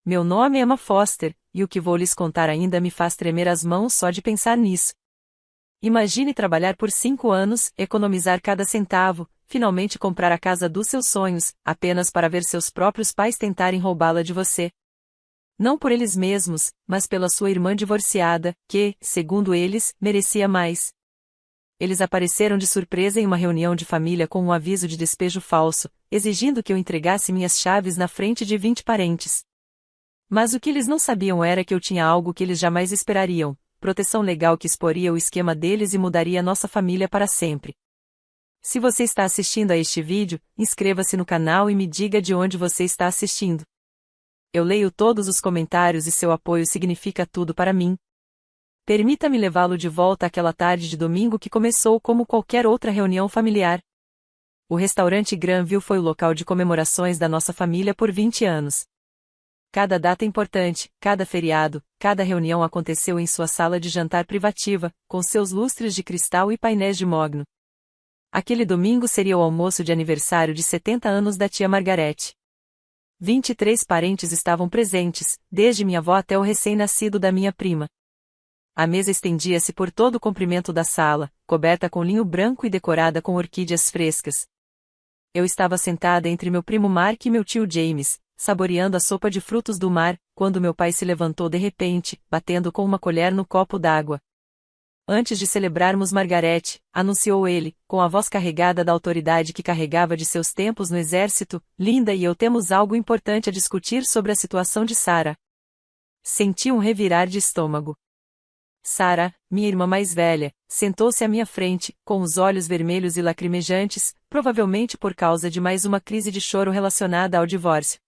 Meu nome é Emma Foster, e o que vou lhes contar ainda me faz tremer as mãos só de pensar nisso. Imagine trabalhar por 5 anos, economizar cada centavo, finalmente comprar a casa dos seus sonhos, apenas para ver seus próprios pais tentarem roubá-la de você. Não por eles mesmos, mas pela sua irmã divorciada, que, segundo eles, merecia mais. Eles apareceram de surpresa em uma reunião de família com um aviso de despejo falso, exigindo que eu entregasse minhas chaves na frente de 20 parentes. Mas o que eles não sabiam era que eu tinha algo que eles jamais esperariam: proteção legal que exporia o esquema deles e mudaria nossa família para sempre. Se você está assistindo a este vídeo, inscreva-se no canal e me diga de onde você está assistindo. Eu leio todos os comentários e seu apoio significa tudo para mim. Permita-me levá-lo de volta àquela tarde de domingo que começou como qualquer outra reunião familiar. O restaurante Granville foi o local de comemorações da nossa família por 20 anos. Cada data importante, cada feriado, cada reunião aconteceu em sua sala de jantar privativa, com seus lustres de cristal e painéis de mogno. Aquele domingo seria o almoço de aniversário de 70 anos da tia Margarete. 23 parentes estavam presentes, desde minha avó até o recém-nascido da minha prima. A mesa estendia-se por todo o comprimento da sala, coberta com linho branco e decorada com orquídeas frescas. Eu estava sentada entre meu primo Mark e meu tio James, saboreando a sopa de frutos do mar, quando meu pai se levantou de repente, batendo com uma colher no copo d'água. Antes de celebrarmos Margarete, anunciou ele, com a voz carregada da autoridade que carregava de seus tempos no exército, Linda e eu temos algo importante a discutir sobre a situação de Sarah. Senti um revirar de estômago. Sarah, minha irmã mais velha, sentou-se à minha frente, com os olhos vermelhos e lacrimejantes, provavelmente por causa de mais uma crise de choro relacionada ao divórcio.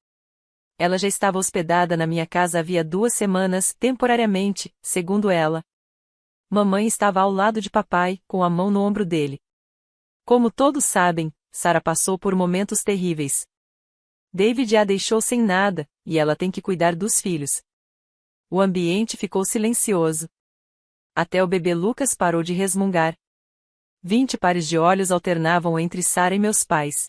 Ela já estava hospedada na minha casa havia 2 semanas, temporariamente, segundo ela. Mamãe estava ao lado de papai, com a mão no ombro dele. Como todos sabem, Sarah passou por momentos terríveis. David a deixou sem nada, e ela tem que cuidar dos filhos. O ambiente ficou silencioso. Até o bebê Lucas parou de resmungar. 20 pares de olhos alternavam entre Sarah e meus pais.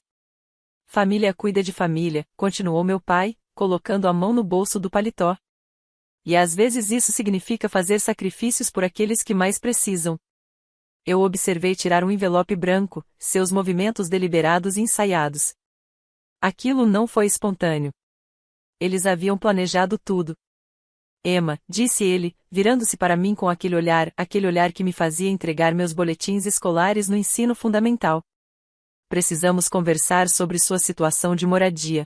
Família cuida de família, continuou meu pai, colocando a mão no bolso do paletó. E às vezes isso significa fazer sacrifícios por aqueles que mais precisam. Eu observei tirar um envelope branco, seus movimentos deliberados e ensaiados. Aquilo não foi espontâneo. Eles haviam planejado tudo. Emma, disse ele, virando-se para mim com aquele olhar que me fazia entregar meus boletins escolares no ensino fundamental. Precisamos conversar sobre sua situação de moradia.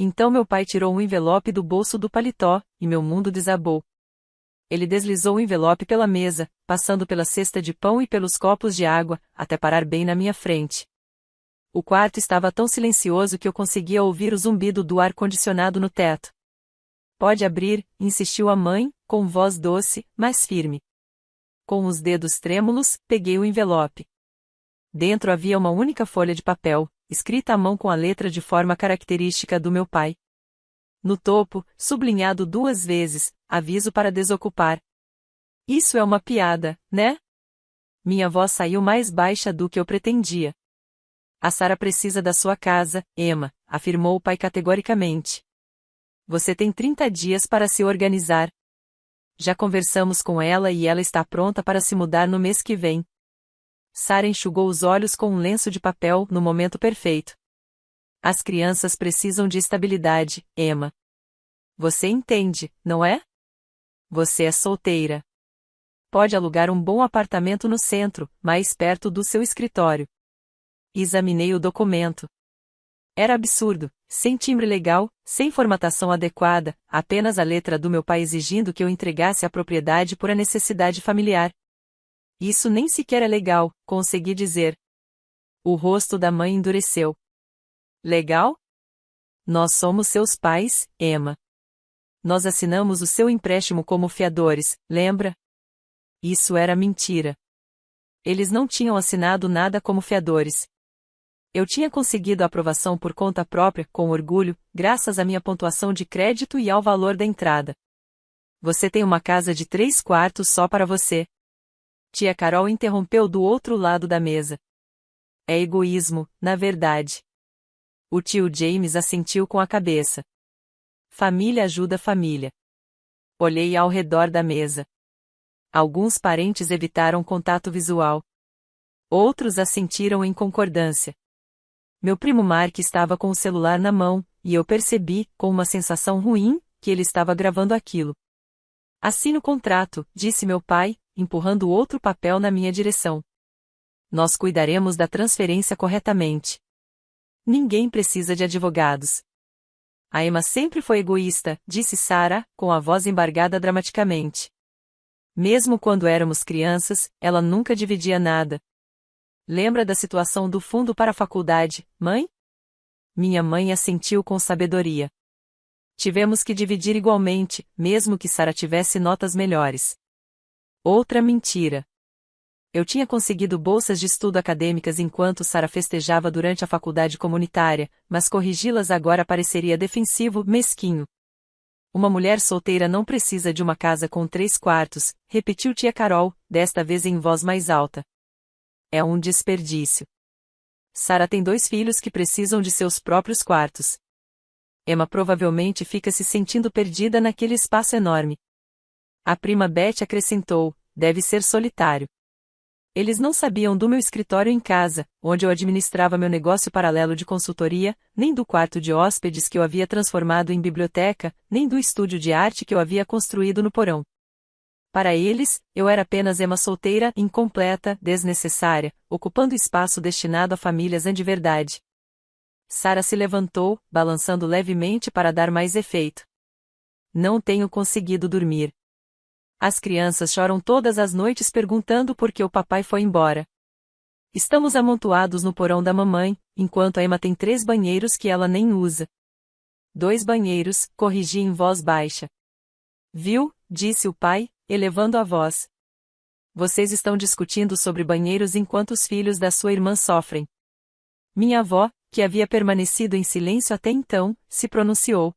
Então meu pai tirou um envelope do bolso do paletó, e meu mundo desabou. Ele deslizou o envelope pela mesa, passando pela cesta de pão e pelos copos de água, até parar bem na minha frente. O quarto estava tão silencioso que eu conseguia ouvir o zumbido do ar-condicionado no teto. Pode abrir, insistiu a mãe, com voz doce, mas firme. Com os dedos trêmulos, peguei o envelope. Dentro havia uma única folha de papel, escrita à mão com a letra de forma característica do meu pai. No topo, sublinhado 2 vezes, aviso para desocupar. Isso é uma piada, né? Minha voz saiu mais baixa do que eu pretendia. A Sarah precisa da sua casa, Emma, afirmou o pai categoricamente. Você tem 30 dias para se organizar. Já conversamos com ela e ela está pronta para se mudar no mês que vem. Sarah enxugou os olhos com um lenço de papel no momento perfeito. As crianças precisam de estabilidade, Emma. Você entende, não é? Você é solteira. Pode alugar um bom apartamento no centro, mais perto do seu escritório. Examinei o documento. Era absurdo, sem timbre legal, sem formatação adequada, apenas a letra do meu pai exigindo que eu entregasse a propriedade por a necessidade familiar. Isso nem sequer é legal, consegui dizer. O rosto da mãe endureceu. Legal? Nós somos seus pais, Emma. Nós assinamos o seu empréstimo como fiadores, lembra? Isso era mentira. Eles não tinham assinado nada como fiadores. Eu tinha conseguido a aprovação por conta própria, com orgulho, graças à minha pontuação de crédito e ao valor da entrada. Você tem uma casa de 3 quartos só para você. Tia Carol interrompeu do outro lado da mesa. É egoísmo, na verdade. O tio James assentiu com a cabeça. Família ajuda família. Olhei ao redor da mesa. Alguns parentes evitaram contato visual. Outros assentiram em concordância. Meu primo Mark estava com o celular na mão, e eu percebi, com uma sensação ruim, que ele estava gravando aquilo. Assine o contrato, disse meu pai, empurrando outro papel na minha direção. Nós cuidaremos da transferência corretamente. Ninguém precisa de advogados. A Emma sempre foi egoísta, disse Sarah, com a voz embargada dramaticamente. Mesmo quando éramos crianças, ela nunca dividia nada. Lembra da situação do fundo para a faculdade, mãe? Minha mãe assentiu com sabedoria. Tivemos que dividir igualmente, mesmo que Sarah tivesse notas melhores. Outra mentira. Eu tinha conseguido bolsas de estudo acadêmicas enquanto Sarah festejava durante a faculdade comunitária, mas corrigi-las agora pareceria defensivo, mesquinho. Uma mulher solteira não precisa de uma casa com 3 quartos, repetiu tia Carol, desta vez em voz mais alta. É um desperdício. Sarah tem 2 filhos que precisam de seus próprios quartos. Emma provavelmente fica se sentindo perdida naquele espaço enorme. A prima Beth acrescentou, deve ser solitário. Eles não sabiam do meu escritório em casa, onde eu administrava meu negócio paralelo de consultoria, nem do quarto de hóspedes que eu havia transformado em biblioteca, nem do estúdio de arte que eu havia construído no porão. Para eles, eu era apenas Emma solteira, incompleta, desnecessária, ocupando espaço destinado a famílias de verdade. Sarah se levantou, balançando levemente para dar mais efeito. Não tenho conseguido dormir. As crianças choram todas as noites perguntando por que o papai foi embora. Estamos amontoados no porão da mamãe, enquanto a Emma tem 3 banheiros que ela nem usa. 2 banheiros, corrigi em voz baixa. Viu, disse o pai, elevando a voz. Vocês estão discutindo sobre banheiros enquanto os filhos da sua irmã sofrem. Minha avó, que havia permanecido em silêncio até então, se pronunciou.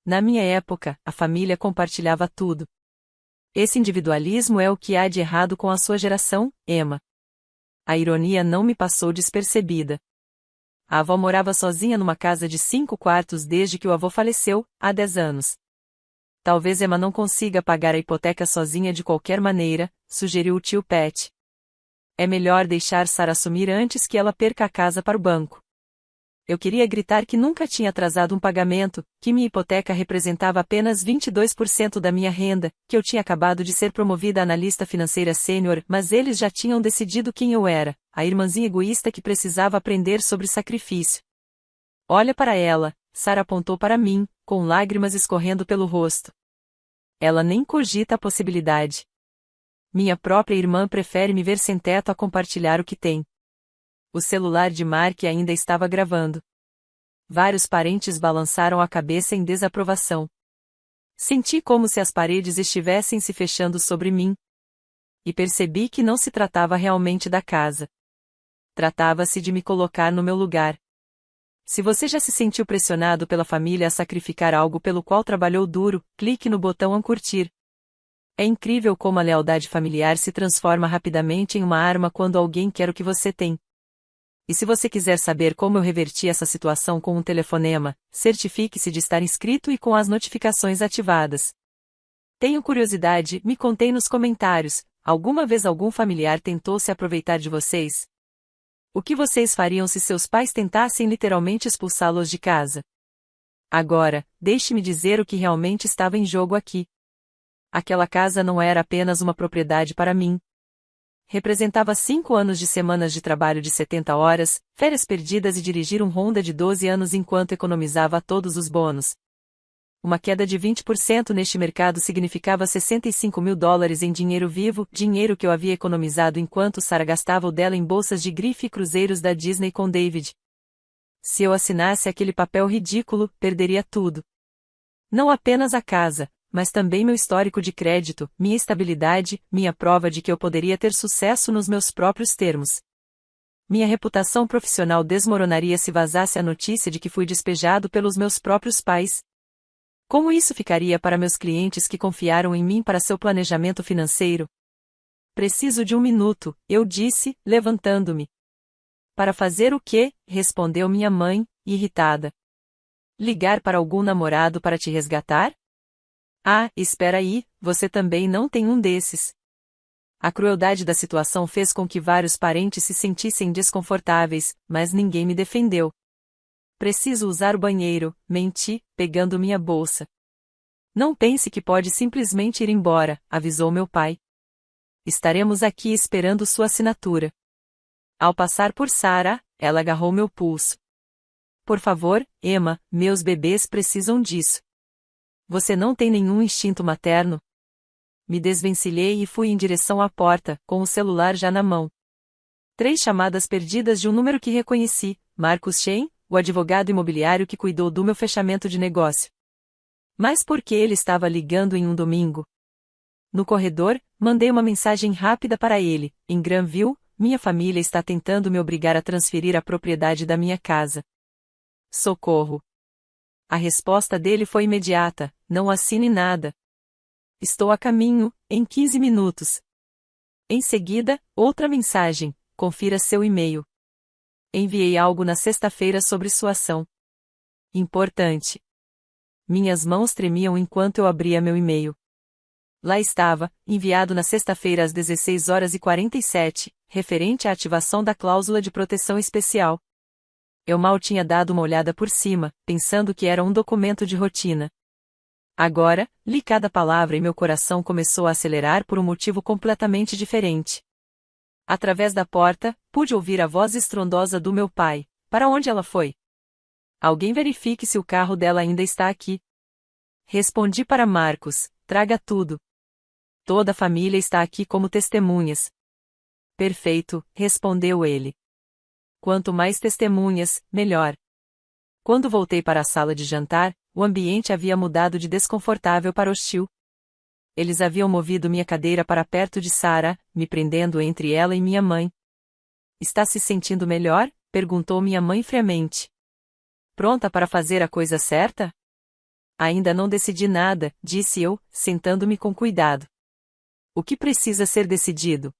Na minha época, a família compartilhava tudo. Esse individualismo é o que há de errado com a sua geração, Emma. A ironia não me passou despercebida. A avó morava sozinha numa casa de 5 quartos desde que o avô faleceu, há 10 anos. Talvez Emma não consiga pagar a hipoteca sozinha de qualquer maneira, sugeriu o tio Pat. É melhor deixar Sarah assumir antes que ela perca a casa para o banco. Eu queria gritar que nunca tinha atrasado um pagamento, que minha hipoteca representava apenas 22% da minha renda, que eu tinha acabado de ser promovida a analista financeira sênior, mas eles já tinham decidido quem eu era, a irmãzinha egoísta que precisava aprender sobre sacrifício. Olha para ela, Sarah apontou para mim, com lágrimas escorrendo pelo rosto. Ela nem cogita a possibilidade. Minha própria irmã prefere me ver sem teto a compartilhar o que tem. O celular de Mark ainda estava gravando. Vários parentes balançaram a cabeça em desaprovação. Senti como se as paredes estivessem se fechando sobre mim. E percebi que não se tratava realmente da casa. Tratava-se de me colocar no meu lugar. Se você já se sentiu pressionado pela família a sacrificar algo pelo qual trabalhou duro, clique no botão curtir. É incrível como a lealdade familiar se transforma rapidamente em uma arma quando alguém quer o que você tem. E se você quiser saber como eu reverti essa situação com um telefonema, certifique-se de estar inscrito e com as notificações ativadas. Tenho curiosidade, me contem nos comentários, alguma vez algum familiar tentou se aproveitar de vocês? O que vocês fariam se seus pais tentassem literalmente expulsá-los de casa? Agora, deixe-me dizer o que realmente estava em jogo aqui. Aquela casa não era apenas uma propriedade para mim. Representava 5 anos de semanas de trabalho de 70 horas, férias perdidas e dirigir um Honda de 12 anos enquanto economizava todos os bônus. Uma queda de 20% neste mercado significava $65.000 em dinheiro vivo, dinheiro que eu havia economizado enquanto Sarah gastava o dela em bolsas de grife e cruzeiros da Disney com David. Se eu assinasse aquele papel ridículo, perderia tudo. Não apenas a casa, mas também meu histórico de crédito, minha estabilidade, minha prova de que eu poderia ter sucesso nos meus próprios termos. Minha reputação profissional desmoronaria se vazasse a notícia de que fui despejado pelos meus próprios pais. Como isso ficaria para meus clientes que confiaram em mim para seu planejamento financeiro? Preciso de 1 minuto, eu disse, levantando-me. Para fazer o quê? Respondeu minha mãe, irritada. Ligar para algum namorado para te resgatar? Ah, espera aí, você também não tem um desses. A crueldade da situação fez com que vários parentes se sentissem desconfortáveis, mas ninguém me defendeu. Preciso usar o banheiro, menti, pegando minha bolsa. Não pense que pode simplesmente ir embora, avisou meu pai. Estaremos aqui esperando sua assinatura. Ao passar por Sarah, ela agarrou meu pulso. Por favor, Emma, meus bebês precisam disso. Você não tem nenhum instinto materno? Me desvencilhei e fui em direção à porta, com o celular já na mão. 3 chamadas perdidas de um número que reconheci, Marcus Shein, o advogado imobiliário que cuidou do meu fechamento de negócio. Mas por que ele estava ligando em um domingo? No corredor, mandei uma mensagem rápida para ele. Em Granville, minha família está tentando me obrigar a transferir a propriedade da minha casa. Socorro! A resposta dele foi imediata: não assine nada. Estou a caminho, em 15 minutos. Em seguida, outra mensagem: confira seu e-mail. Enviei algo na sexta-feira sobre sua ação. Importante. Minhas mãos tremiam enquanto eu abria meu e-mail. Lá estava, enviado na sexta-feira às 16h47, referente à ativação da cláusula de proteção especial. Eu mal tinha dado uma olhada por cima, pensando que era um documento de rotina. Agora, li cada palavra e meu coração começou a acelerar por um motivo completamente diferente. Através da porta, pude ouvir a voz estrondosa do meu pai. Para onde ela foi? Alguém verifique se o carro dela ainda está aqui. Respondi para Marcos: traga tudo. Toda a família está aqui como testemunhas. Perfeito, respondeu ele. Quanto mais testemunhas, melhor. Quando voltei para a sala de jantar, o ambiente havia mudado de desconfortável para hostil. Eles haviam movido minha cadeira para perto de Sarah, me prendendo entre ela e minha mãe. Está se sentindo melhor? Perguntou minha mãe friamente. Pronta para fazer a coisa certa? Ainda não decidi nada, disse eu, sentando-me com cuidado. O que precisa ser decidido?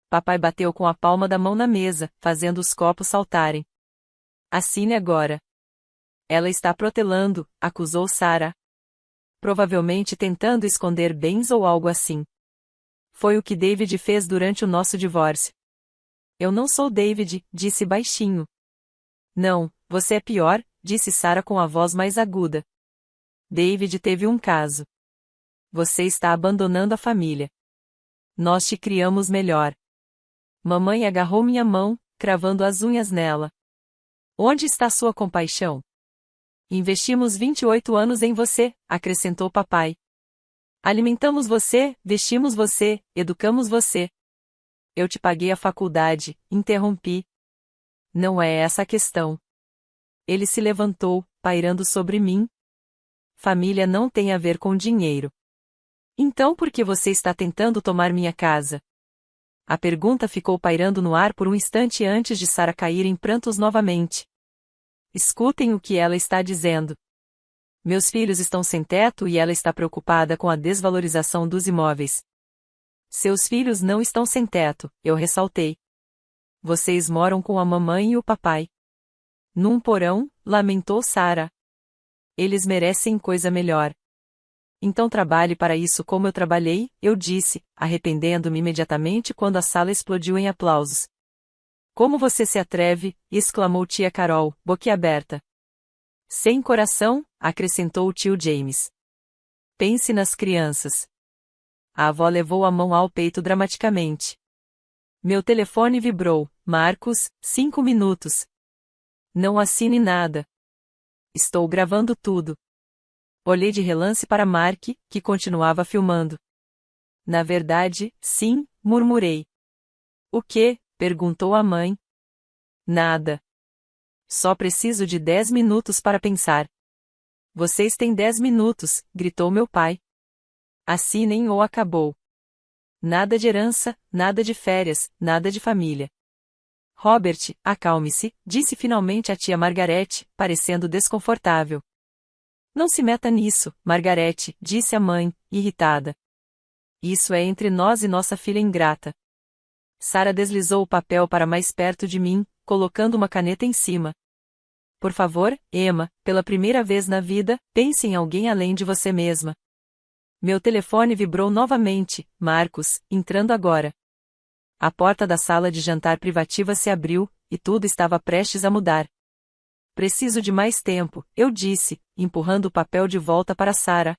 Papai bateu com a palma da mão na mesa, fazendo os copos saltarem. Assine agora. Ela está protelando, acusou Sarah. Provavelmente tentando esconder bens ou algo assim. Foi o que David fez durante o nosso divórcio. Eu não sou David, disse baixinho. Não, você é pior, disse Sarah com a voz mais aguda. David teve um caso. Você está abandonando a família. Nós te criamos melhor. Mamãe agarrou minha mão, cravando as unhas nela. Onde está sua compaixão? Investimos 28 anos em você, acrescentou papai. Alimentamos você, vestimos você, educamos você. Eu te paguei a faculdade, interrompi. Não é essa a questão. Ele se levantou, pairando sobre mim. Família não tem a ver com dinheiro. Então por que você está tentando tomar minha casa? A pergunta ficou pairando no ar por um instante antes de Sarah cair em prantos novamente. Escutem o que ela está dizendo. Meus filhos estão sem teto e ela está preocupada com a desvalorização dos imóveis. Seus filhos não estão sem teto, eu ressaltei. Vocês moram com a mamãe e o papai. Num porão, lamentou Sarah. Eles merecem coisa melhor. Então trabalhe para isso como eu trabalhei, eu disse, arrependendo-me imediatamente quando a sala explodiu em aplausos. Como você se atreve? Exclamou tia Carol, boquiaberta. Sem coração, acrescentou o tio James. Pense nas crianças. A avó levou a mão ao peito dramaticamente. Meu telefone vibrou. Marcos, 5 minutos. Não assine nada. Estou gravando tudo. Olhei de relance para Mark, que continuava filmando. Na verdade, sim, murmurei. O quê? Perguntou a mãe. Nada. Só preciso de 10 minutos para pensar. Vocês têm 10 minutos, gritou meu pai. Assinem ou acabou. Nada de herança, nada de férias, nada de família. Robert, acalme-se, disse finalmente a tia Margarete, parecendo desconfortável. Não se meta nisso, Margarete, disse a mãe, irritada. Isso é entre nós e nossa filha ingrata. Sarah deslizou o papel para mais perto de mim, colocando uma caneta em cima. Por favor, Emma, pela primeira vez na vida, pense em alguém além de você mesma. Meu telefone vibrou novamente. Marcos, entrando agora. A porta da sala de jantar privativa se abriu, e tudo estava prestes a mudar. Preciso de mais tempo, eu disse, empurrando o papel de volta para Sarah.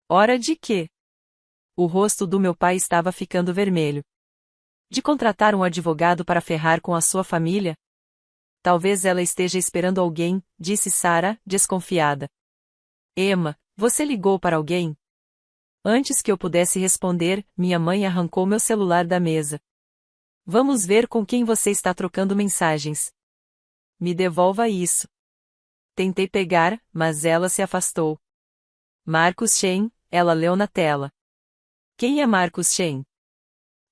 Hora de quê? O rosto do meu pai estava ficando vermelho. De contratar um advogado para ferrar com a sua família? Talvez ela esteja esperando alguém, disse Sarah, desconfiada. Emma, você ligou para alguém? Antes que eu pudesse responder, minha mãe arrancou meu celular da mesa. Vamos ver com quem você está trocando mensagens. Me devolva isso. Tentei pegar, mas ela se afastou. Marcus Shen, ela leu na tela. Quem é Marcus Shen?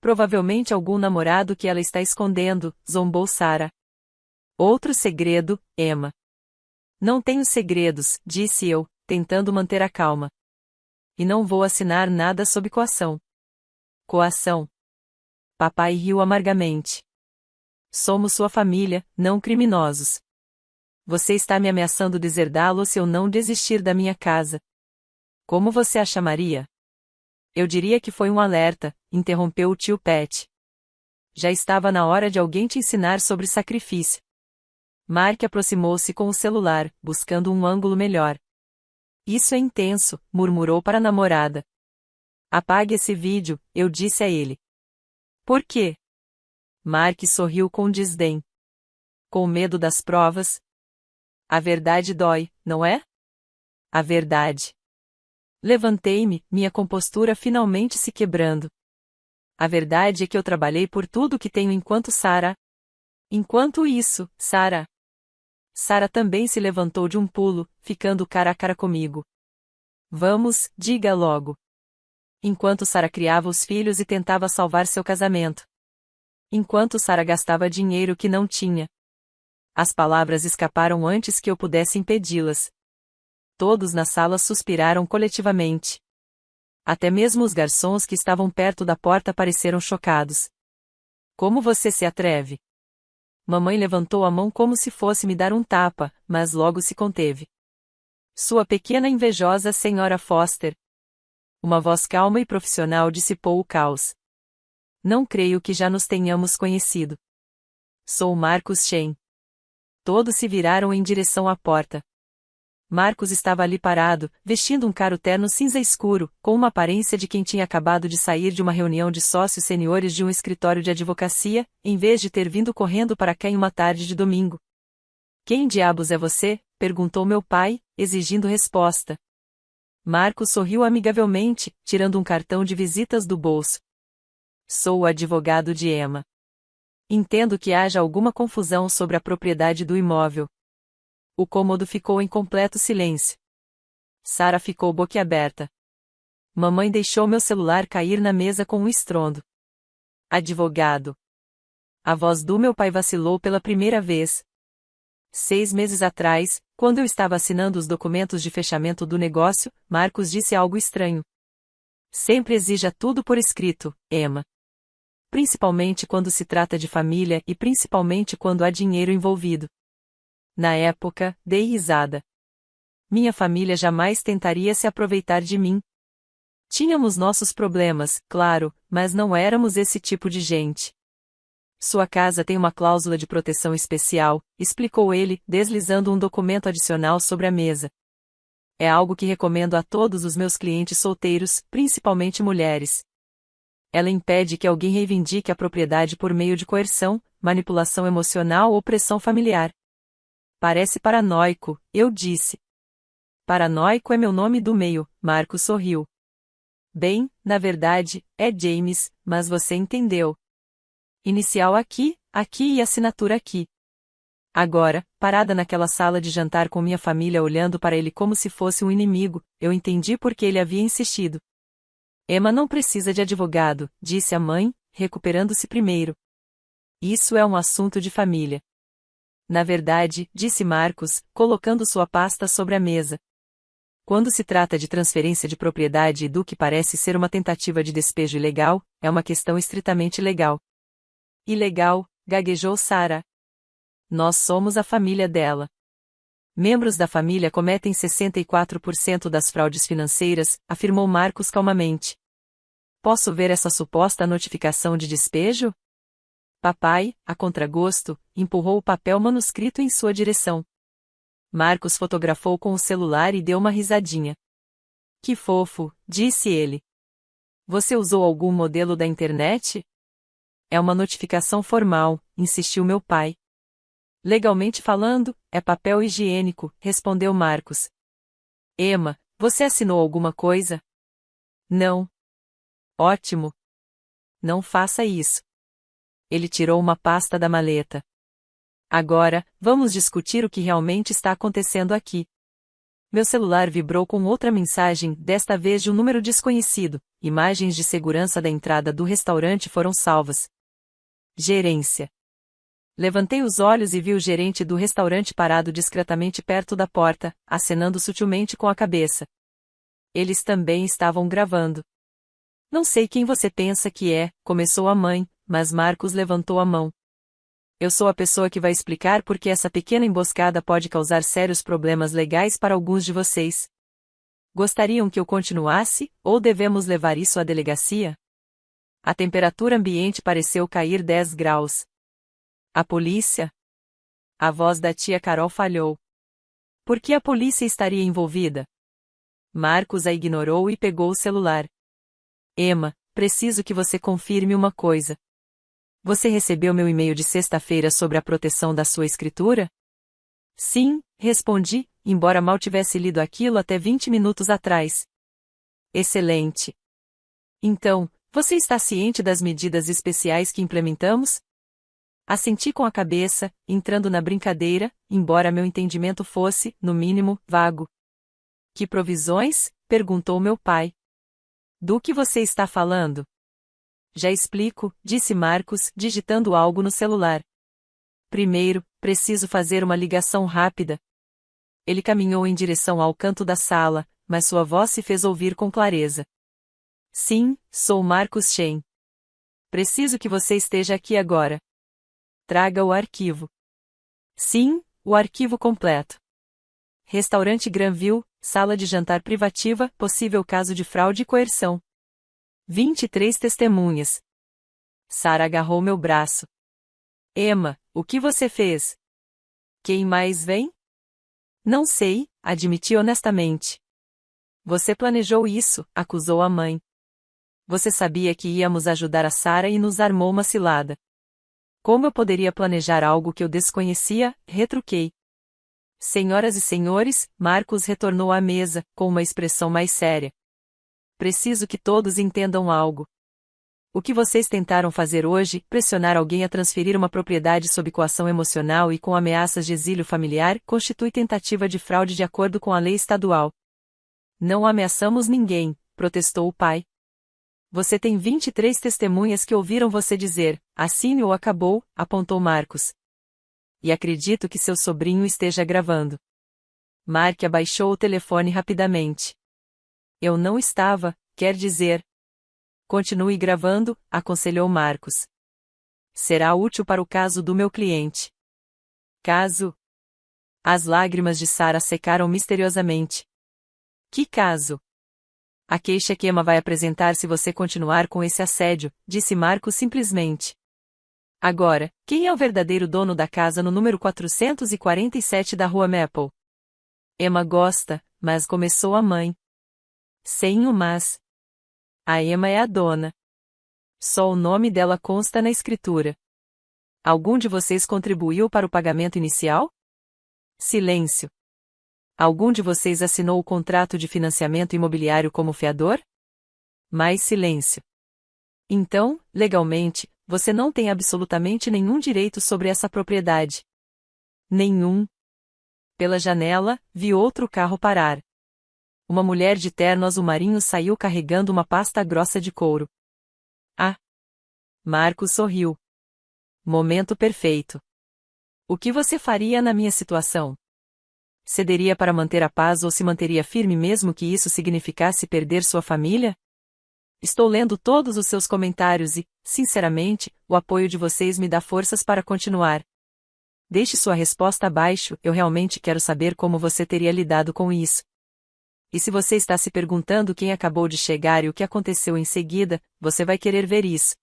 Provavelmente algum namorado que ela está escondendo, zombou Sarah. Outro segredo, Emma. Não tenho segredos, disse eu, tentando manter a calma. E não vou assinar nada sob coação. Coação. Papai riu amargamente. Somos sua família, não criminosos. Você está me ameaçando deserdá-lo se eu não desistir da minha casa. Como você a chamaria? Eu diria que foi um alerta, interrompeu o tio Pat. Já estava na hora de alguém te ensinar sobre sacrifício. Mark aproximou-se com o celular, buscando um ângulo melhor. Isso é intenso, murmurou para a namorada. Apague esse vídeo, eu disse a ele. Por quê? Mark sorriu com desdém. Com medo das provas? A verdade dói, não é? A verdade. Levantei-me, minha compostura finalmente se quebrando. A verdade é que eu trabalhei por tudo que tenho enquanto Sarah. Enquanto isso, Sarah. Sarah também se levantou de um pulo, ficando cara a cara comigo. Vamos, diga logo. Enquanto Sarah criava os filhos e tentava salvar seu casamento. Enquanto Sarah gastava dinheiro que não tinha. As palavras escaparam antes que eu pudesse impedi-las. Todos na sala suspiraram coletivamente. Até mesmo os garçons que estavam perto da porta pareceram chocados. Como você se atreve? Mamãe levantou a mão como se fosse me dar um tapa, mas logo se conteve. Sua pequena invejosa senhora Foster. Uma voz calma e profissional dissipou o caos. Não creio que já nos tenhamos conhecido. Sou Marcus Shen. Todos se viraram em direção à porta. Marcos estava ali parado, vestindo um caro terno cinza escuro, com uma aparência de quem tinha acabado de sair de uma reunião de sócios seniores de um escritório de advocacia, em vez de ter vindo correndo para cá em uma tarde de domingo. Quem diabos é você? Perguntou meu pai, exigindo resposta. Marcos sorriu amigavelmente, tirando um cartão de visitas do bolso. Sou o advogado de Emma. Entendo que haja alguma confusão sobre a propriedade do imóvel. O cômodo ficou em completo silêncio. Sarah ficou boquiaberta. Mamãe deixou meu celular cair na mesa com um estrondo. Advogado. A voz do meu pai vacilou pela primeira vez. 6 meses atrás, quando eu estava assinando os documentos de fechamento do negócio, Marcos disse algo estranho. Sempre exija tudo por escrito, Emma. Principalmente quando se trata de família e principalmente quando há dinheiro envolvido. Na época, dei risada. Minha família jamais tentaria se aproveitar de mim. Tínhamos nossos problemas, claro, mas não éramos esse tipo de gente. Sua casa tem uma cláusula de proteção especial, explicou ele, deslizando um documento adicional sobre a mesa. É algo que recomendo a todos os meus clientes solteiros, principalmente mulheres. Ela impede que alguém reivindique a propriedade por meio de coerção, manipulação emocional ou pressão familiar. Parece paranoico, eu disse. Paranoico é meu nome do meio, Marcos sorriu. Bem, na verdade, é James, mas você entendeu. Inicial aqui, aqui e assinatura aqui. Agora, parada naquela sala de jantar com minha família olhando para ele como se fosse um inimigo, eu entendi por que ele havia insistido. Emma não precisa de advogado, disse a mãe, recuperando-se primeiro. Isso é um assunto de família. Na verdade, disse Marcos, colocando sua pasta sobre a mesa. Quando se trata de transferência de propriedade e do que parece ser uma tentativa de despejo ilegal, é uma questão estritamente legal. Ilegal, gaguejou Sarah. Nós somos a família dela. Membros da família cometem 64% das fraudes financeiras, afirmou Marcos calmamente. Posso ver essa suposta notificação de despejo? Papai, a contragosto, empurrou o papel manuscrito em sua direção. Marcos fotografou com o celular e deu uma risadinha. Que fofo, disse ele. Você usou algum modelo da internet? É uma notificação formal, insistiu meu pai. Legalmente falando, é papel higiênico, respondeu Marcos. Emma, você assinou alguma coisa? Não. Ótimo. Não faça isso. Ele tirou uma pasta da maleta. Agora, vamos discutir o que realmente está acontecendo aqui. Meu celular vibrou com outra mensagem, desta vez de um número desconhecido. Imagens de segurança da entrada do restaurante foram salvas. Gerência. Levantei os olhos e vi o gerente do restaurante parado discretamente perto da porta, acenando sutilmente com a cabeça. Eles também estavam gravando. Não sei quem você pensa que é, começou a mãe, mas Marcos levantou a mão. Eu sou a pessoa que vai explicar por que essa pequena emboscada pode causar sérios problemas legais para alguns de vocês. Gostariam que eu continuasse, ou devemos levar isso à delegacia? A temperatura ambiente pareceu cair 10 graus. A polícia? A voz da tia Carol falhou. Por que a polícia estaria envolvida? Marcos a ignorou e pegou o celular. Emma, preciso que você confirme uma coisa. Você recebeu meu e-mail de sexta-feira sobre a proteção da sua escritura? Sim, respondi, embora mal tivesse lido aquilo até 20 minutos atrás. Excelente. Então, você está ciente das medidas especiais que implementamos? Assenti com a cabeça, entrando na brincadeira, embora meu entendimento fosse, no mínimo, vago. Que provisões? Perguntou meu pai. Do que você está falando? Já explico, disse Marcos, digitando algo no celular. Primeiro, preciso fazer uma ligação rápida. Ele caminhou em direção ao canto da sala, mas sua voz se fez ouvir com clareza. Sim, sou Marcos Shen. Preciso que você esteja aqui agora. Traga o arquivo. Sim, o arquivo completo. Restaurante Granville, sala de jantar privativa, possível caso de fraude e coerção. 23 testemunhas. Sara agarrou meu braço. Emma, o que você fez? Quem mais vem? Não sei, admiti honestamente. Você planejou isso, acusou a mãe. Você sabia que íamos ajudar a Sara e nos armou uma cilada. Como eu poderia planejar algo que eu desconhecia? Retruquei. Senhoras e senhores, Marcos retornou à mesa, com uma expressão mais séria. Preciso que todos entendam algo. O que vocês tentaram fazer hoje, pressionar alguém a transferir uma propriedade sob coação emocional e com ameaças de exílio familiar, constitui tentativa de fraude de acordo com a lei estadual. Não ameaçamos ninguém, protestou o pai. Você tem 23 testemunhas que ouviram você dizer, assine ou acabou, apontou Marcos. E acredito que seu sobrinho esteja gravando. Mark abaixou o telefone rapidamente. Eu não estava, quer dizer. Continue gravando, aconselhou Marcos. Será útil para o caso do meu cliente. Caso? As lágrimas de Sara secaram misteriosamente. Que caso? A queixa que Emma vai apresentar se você continuar com esse assédio, disse Marcos simplesmente. Agora, quem é o verdadeiro dono da casa no número 447 da rua Maple? Emma gosta, mas começou a mãe. Sem o mas. A Emma é a dona. Só o nome dela consta na escritura. Algum de vocês contribuiu para o pagamento inicial? Silêncio. Algum de vocês assinou o contrato de financiamento imobiliário como fiador? Mais silêncio. Então, legalmente, você não tem absolutamente nenhum direito sobre essa propriedade. Nenhum. Pela janela, vi outro carro parar. Uma mulher de terno azul marinho saiu carregando uma pasta grossa de couro. Ah! Marcos sorriu. Momento perfeito. O que você faria na minha situação? Cederia para manter a paz ou se manteria firme mesmo que isso significasse perder sua família? Estou lendo todos os seus comentários e, sinceramente, o apoio de vocês me dá forças para continuar. Deixe sua resposta abaixo, eu realmente quero saber como você teria lidado com isso. E se você está se perguntando quem acabou de chegar e o que aconteceu em seguida, você vai querer ver isso.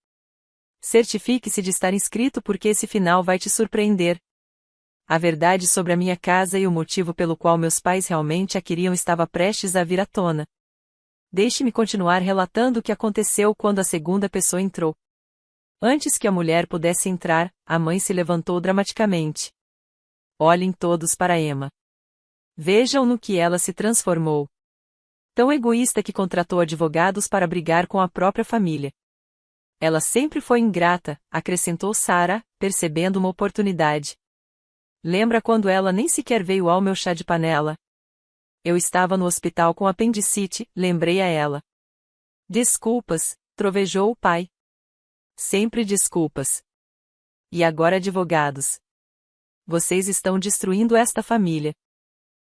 Certifique-se de estar inscrito porque esse final vai te surpreender. A verdade sobre a minha casa e o motivo pelo qual meus pais realmente a queriam estava prestes a vir à tona. Deixe-me continuar relatando o que aconteceu quando a segunda pessoa entrou. Antes que a mulher pudesse entrar, a mãe se levantou dramaticamente. Olhem todos para Emma. Vejam no que ela se transformou. Tão egoísta que contratou advogados para brigar com a própria família. Ela sempre foi ingrata, acrescentou Sarah, percebendo uma oportunidade. Lembra quando ela nem sequer veio ao meu chá de panela? Eu estava no hospital com apendicite, lembrei a ela. Desculpas, trovejou o pai. Sempre desculpas. E agora advogados. Vocês estão destruindo esta família.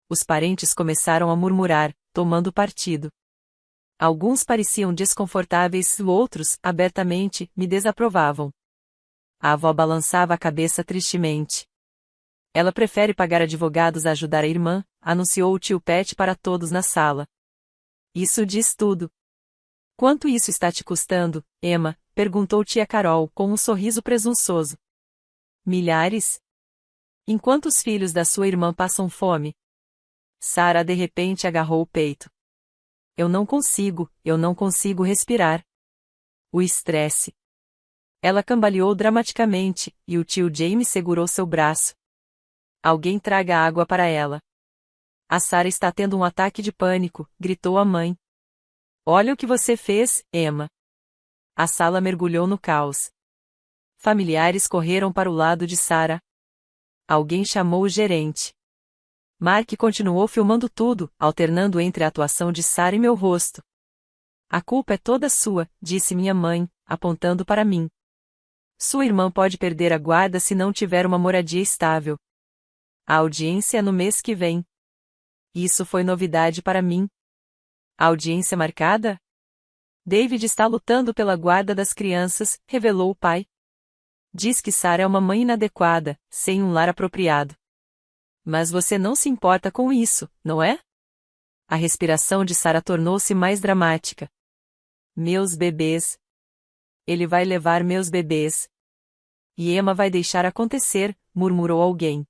Os parentes começaram a murmurar, tomando partido. Alguns pareciam desconfortáveis, outros, abertamente, me desaprovavam. A avó balançava a cabeça tristemente. Ela prefere pagar advogados a ajudar a irmã, anunciou o tio Pat para todos na sala. Isso diz tudo. Quanto isso está te custando, Emma? Perguntou tia Carol, com um sorriso presunçoso. Milhares? Enquanto os filhos da sua irmã passam fome. Sarah de repente agarrou o peito. Eu não consigo respirar. O estresse. Ela cambaleou dramaticamente, e o tio James segurou seu braço. Alguém traga água para ela. A Sarah está tendo um ataque de pânico, gritou a mãe. Olha o que você fez, Emma. A sala mergulhou no caos. Familiares correram para o lado de Sarah. Alguém chamou o gerente. Mark continuou filmando tudo, alternando entre a atuação de Sarah e meu rosto. A culpa é toda sua, disse minha mãe, apontando para mim. Sua irmã pode perder a guarda se não tiver uma moradia estável. A audiência é no mês que vem. Isso foi novidade para mim. A audiência marcada? David está lutando pela guarda das crianças, revelou o pai. Diz que Sarah é uma mãe inadequada, sem um lar apropriado. Mas você não se importa com isso, não é? A respiração de Sarah tornou-se mais dramática. Meus bebês. Ele vai levar meus bebês. E Emma vai deixar acontecer, murmurou alguém.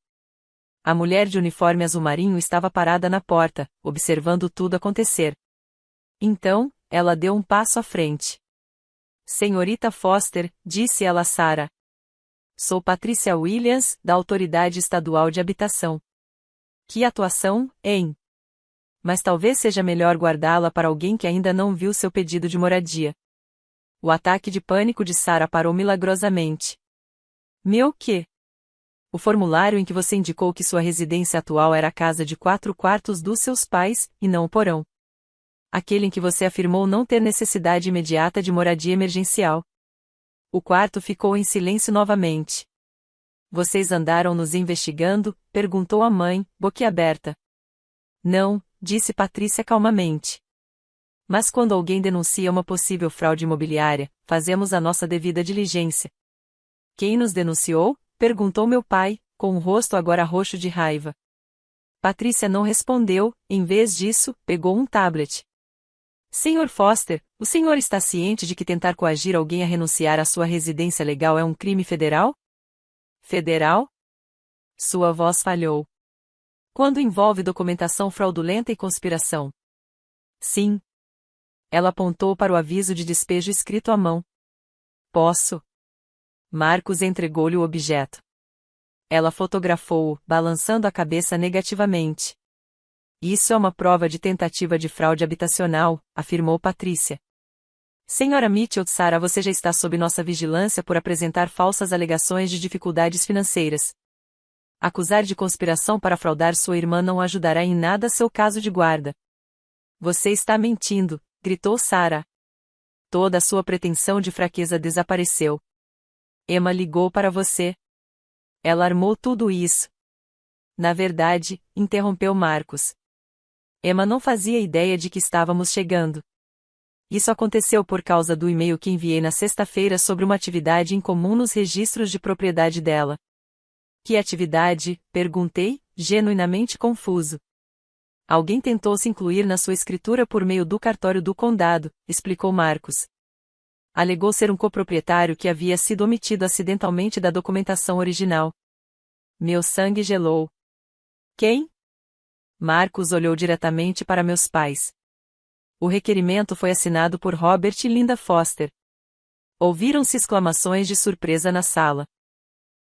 A mulher de uniforme azul marinho estava parada na porta, observando tudo acontecer. Então, ela deu um passo à frente. Senhorita Foster, disse ela a Sarah. Sou Patricia Williams, da Autoridade Estadual de Habitação. Que atuação, hein? Mas talvez seja melhor guardá-la para alguém que ainda não viu seu pedido de moradia. O ataque de pânico de Sarah parou milagrosamente. Meu quê? O formulário em que você indicou que sua residência atual era a casa de 4 quartos dos seus pais, e não o porão. Aquele em que você afirmou não ter necessidade imediata de moradia emergencial. O quarto ficou em silêncio novamente. Vocês andaram nos investigando? Perguntou a mãe, boquiaberta. Não, disse Patrícia calmamente. Mas quando alguém denuncia uma possível fraude imobiliária, fazemos a nossa devida diligência. Quem nos denunciou? Perguntou meu pai, com o rosto agora roxo de raiva. Patrícia não respondeu, em vez disso, pegou um tablet. Senhor Foster, o senhor está ciente de que tentar coagir alguém a renunciar à sua residência legal é um crime federal? Federal? Sua voz falhou. Quando envolve documentação fraudulenta e conspiração? Sim. Ela apontou para o aviso de despejo escrito à mão. Posso. Marcos entregou-lhe o objeto. Ela fotografou-o, balançando a cabeça negativamente. Isso é uma prova de tentativa de fraude habitacional, afirmou Patrícia. Senhora Mitchell, Sarah, você já está sob nossa vigilância por apresentar falsas alegações de dificuldades financeiras. Acusar de conspiração para fraudar sua irmã não ajudará em nada seu caso de guarda. Você está mentindo, gritou Sarah. Toda a sua pretensão de fraqueza desapareceu. Emma ligou para você. Ela armou tudo isso. Na verdade, interrompeu Marcos. Emma não fazia ideia de que estávamos chegando. Isso aconteceu por causa do e-mail que enviei na sexta-feira sobre uma atividade incomum nos registros de propriedade dela. Que atividade? Perguntei, genuinamente confuso. Alguém tentou se incluir na sua escritura por meio do cartório do condado, explicou Marcos. Alegou ser um coproprietário que havia sido omitido acidentalmente da documentação original. Meu sangue gelou. Quem? Marcos olhou diretamente para meus pais. O requerimento foi assinado por Robert e Linda Foster. Ouviram-se exclamações de surpresa na sala.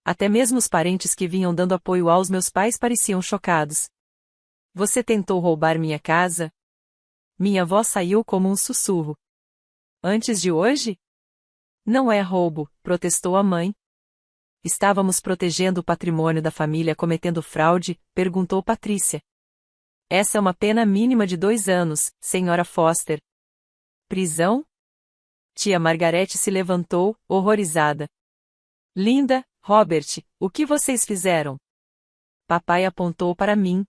Até mesmo os parentes que vinham dando apoio aos meus pais pareciam chocados. Você tentou roubar minha casa? Minha avó saiu como um sussurro. Antes de hoje? Não é roubo, protestou a mãe. Estávamos protegendo o patrimônio da família cometendo fraude, perguntou Patrícia. Essa é uma pena mínima de 2 anos, senhora Foster. Prisão? Tia Margarete se levantou, horrorizada. Linda, Robert, o que vocês fizeram? Papai apontou para mim.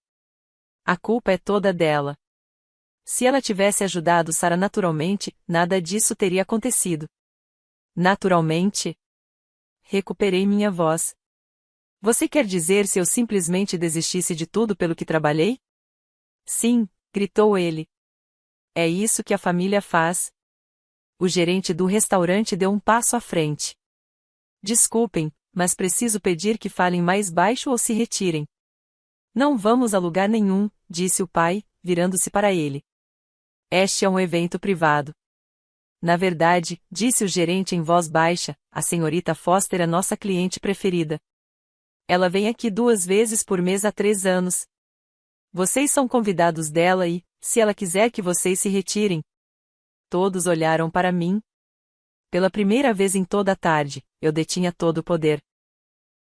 A culpa é toda dela. Se ela tivesse ajudado Sarah naturalmente, nada disso teria acontecido. Naturalmente? Recuperei minha voz. Você quer dizer se eu simplesmente desistisse de tudo pelo que trabalhei? Sim, gritou ele. É isso que a família faz. O gerente do restaurante deu um passo à frente. Desculpem, mas preciso pedir que falem mais baixo ou se retirem. Não vamos a lugar nenhum, disse o pai, virando-se para ele. Este é um evento privado. Na verdade, disse o gerente em voz baixa, a senhorita Foster é nossa cliente preferida. Ela vem aqui 2 vezes por mês há 3 anos. Vocês são convidados dela e, se ela quiser que vocês se retirem. Todos olharam para mim. Pela primeira vez em toda a tarde, eu detinha todo o poder.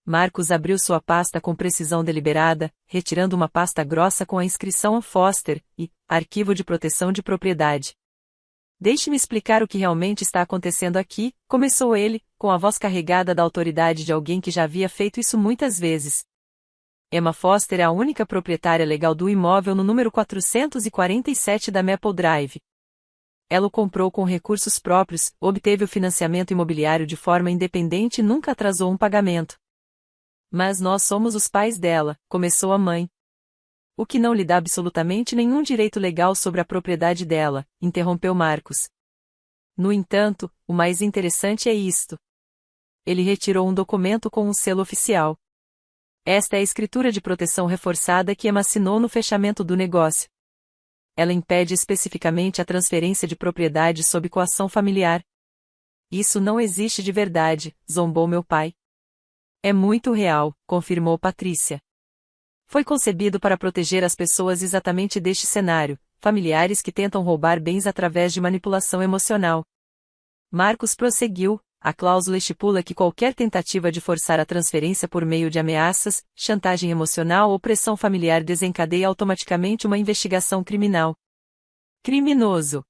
Marcos abriu sua pasta com precisão deliberada, retirando uma pasta grossa com a inscrição a Foster e Arquivo de Proteção de Propriedade. Deixe-me explicar o que realmente está acontecendo aqui, começou ele, com a voz carregada da autoridade de alguém que já havia feito isso muitas vezes. Emma Foster é a única proprietária legal do imóvel no número 447 da Maple Drive. Ela o comprou com recursos próprios, obteve o financiamento imobiliário de forma independente e nunca atrasou um pagamento. Mas nós somos os pais dela, começou a mãe. O que não lhe dá absolutamente nenhum direito legal sobre a propriedade dela, interrompeu Marcos. No entanto, o mais interessante é isto. Ele retirou um documento com um selo oficial. Esta é a escritura de proteção reforçada que Emma assinou no fechamento do negócio. Ela impede especificamente a transferência de propriedade sob coação familiar. Isso não existe de verdade, zombou meu pai. É muito real, confirmou Patrícia. Foi concebido para proteger as pessoas exatamente deste cenário, familiares que tentam roubar bens através de manipulação emocional. Marcos prosseguiu. A cláusula estipula que qualquer tentativa de forçar a transferência por meio de ameaças, chantagem emocional ou pressão familiar desencadeia automaticamente uma investigação criminal. Criminoso!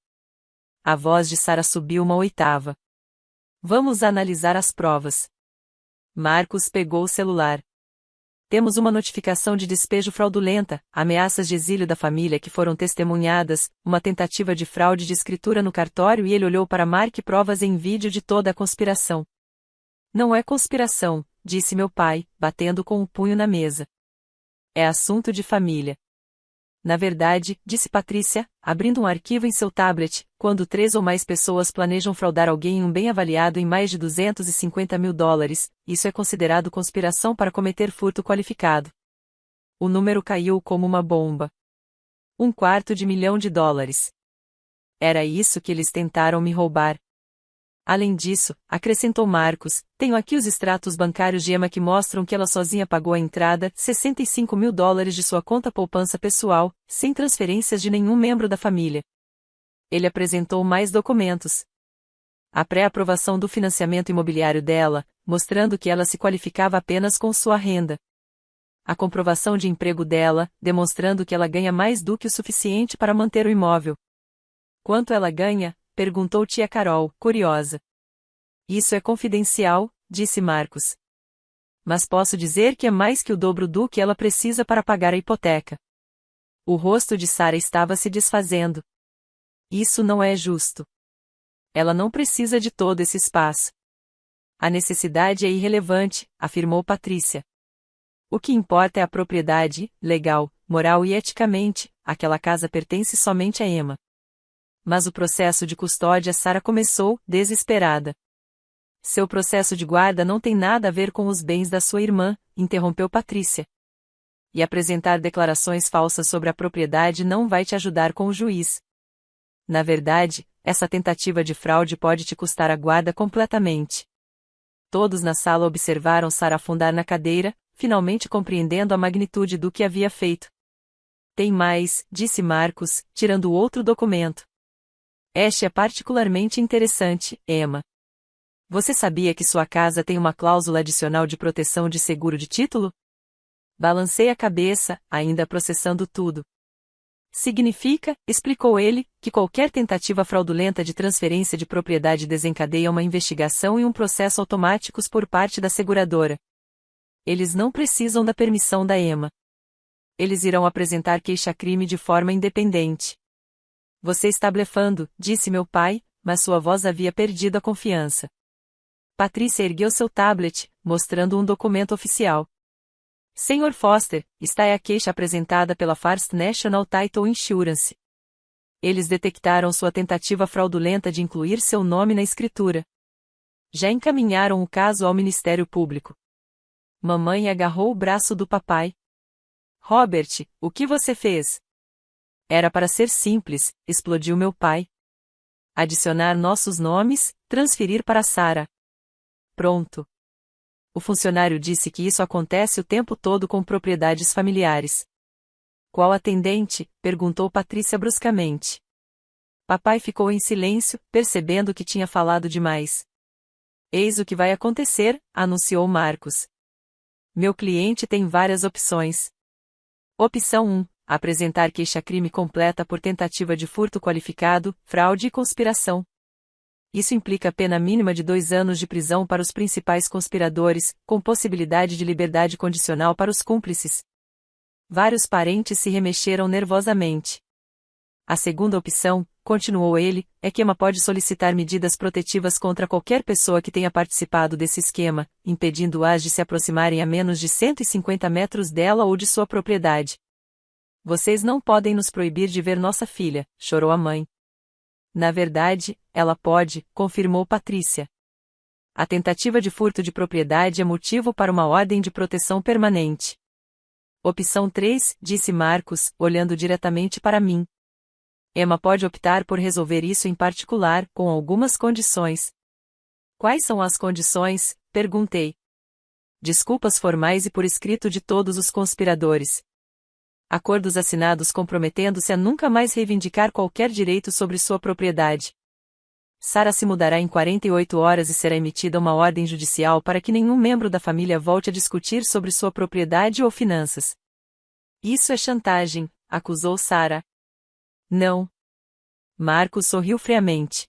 A voz de Sarah subiu uma oitava. Vamos analisar as provas. Marcos pegou o celular. Temos uma notificação de despejo fraudulenta, ameaças de exílio da família que foram testemunhadas, uma tentativa de fraude de escritura no cartório e ele olhou para Mark provas em vídeo de toda a conspiração. Não é conspiração, disse meu pai, batendo com o punho na mesa. É assunto de família. Na verdade, disse Patrícia, abrindo um arquivo em seu tablet, quando 3 ou mais pessoas planejam fraudar alguém em um bem avaliado em mais de $250 mil, isso é considerado conspiração para cometer furto qualificado. O número caiu como uma bomba. $250 milhão. Era isso que eles tentaram me roubar. Além disso, acrescentou Marcos, tenho aqui os extratos bancários de Emma que mostram que ela sozinha pagou a entrada, $65 mil de sua conta poupança pessoal, sem transferências de nenhum membro da família. Ele apresentou mais documentos. A pré-aprovação do financiamento imobiliário dela, mostrando que ela se qualificava apenas com sua renda. A comprovação de emprego dela, demonstrando que ela ganha mais do que o suficiente para manter o imóvel. Quanto ela ganha? Perguntou tia Carol, curiosa. Isso é confidencial, disse Marcos. Mas posso dizer que é mais que o dobro do que ela precisa para pagar a hipoteca. O rosto de Sarah estava se desfazendo. Isso não é justo. Ela não precisa de todo esse espaço. A necessidade é irrelevante, afirmou Patrícia. O que importa é a propriedade, legal, moral e eticamente, aquela casa pertence somente a Emma. Mas o processo de custódia Sarah começou, desesperada. Seu processo de guarda não tem nada a ver com os bens da sua irmã, interrompeu Patrícia. E apresentar declarações falsas sobre a propriedade não vai te ajudar com o juiz. Na verdade, essa tentativa de fraude pode te custar a guarda completamente. Todos na sala observaram Sarah afundar na cadeira, finalmente compreendendo a magnitude do que havia feito. Tem mais, disse Marcos, tirando outro documento. Este é particularmente interessante, Emma. Você sabia que sua casa tem uma cláusula adicional de proteção de seguro de título? Balancei a cabeça, ainda processando tudo. Significa, explicou ele, que qualquer tentativa fraudulenta de transferência de propriedade desencadeia uma investigação e um processo automáticos por parte da seguradora. Eles não precisam da permissão da Emma. Eles irão apresentar queixa-crime de forma independente. Você está blefando, disse meu pai, mas sua voz havia perdido a confiança. Patrícia ergueu seu tablet, mostrando um documento oficial. Sr. Foster, está aí a queixa apresentada pela First National Title Insurance. Eles detectaram sua tentativa fraudulenta de incluir seu nome na escritura. Já encaminharam o caso ao Ministério Público. Mamãe agarrou o braço do papai. Robert, o que você fez? Era para ser simples, explodiu meu pai. Adicionar nossos nomes, transferir para Sarah. Pronto. O funcionário disse que isso acontece o tempo todo com propriedades familiares. Qual atendente? Perguntou Patrícia bruscamente. Papai ficou em silêncio, percebendo que tinha falado demais. Eis o que vai acontecer, anunciou Marcos. Meu cliente tem várias opções. Opção 1. Apresentar queixa-crime completa por tentativa de furto qualificado, fraude e conspiração. Isso implica pena mínima de 2 anos de prisão para os principais conspiradores, com possibilidade de liberdade condicional para os cúmplices. Vários parentes se remexeram nervosamente. A segunda opção, continuou ele, é que Emma pode solicitar medidas protetivas contra qualquer pessoa que tenha participado desse esquema, impedindo-as de se aproximarem a menos de 150 metros dela ou de sua propriedade. Vocês não podem nos proibir de ver nossa filha, chorou a mãe. Na verdade, ela pode, confirmou Patrícia. A tentativa de furto de propriedade é motivo para uma ordem de proteção permanente. Opção 3, disse Marcos, olhando diretamente para mim. Emma pode optar por resolver isso em particular, com algumas condições. Quais são as condições? Perguntei. Desculpas formais e por escrito de todos os conspiradores. Acordos assinados comprometendo-se a nunca mais reivindicar qualquer direito sobre sua propriedade. Sarah se mudará em 48 horas e será emitida uma ordem judicial para que nenhum membro da família volte a discutir sobre sua propriedade ou finanças. Isso é chantagem, acusou Sarah. Não. Marcos sorriu friamente.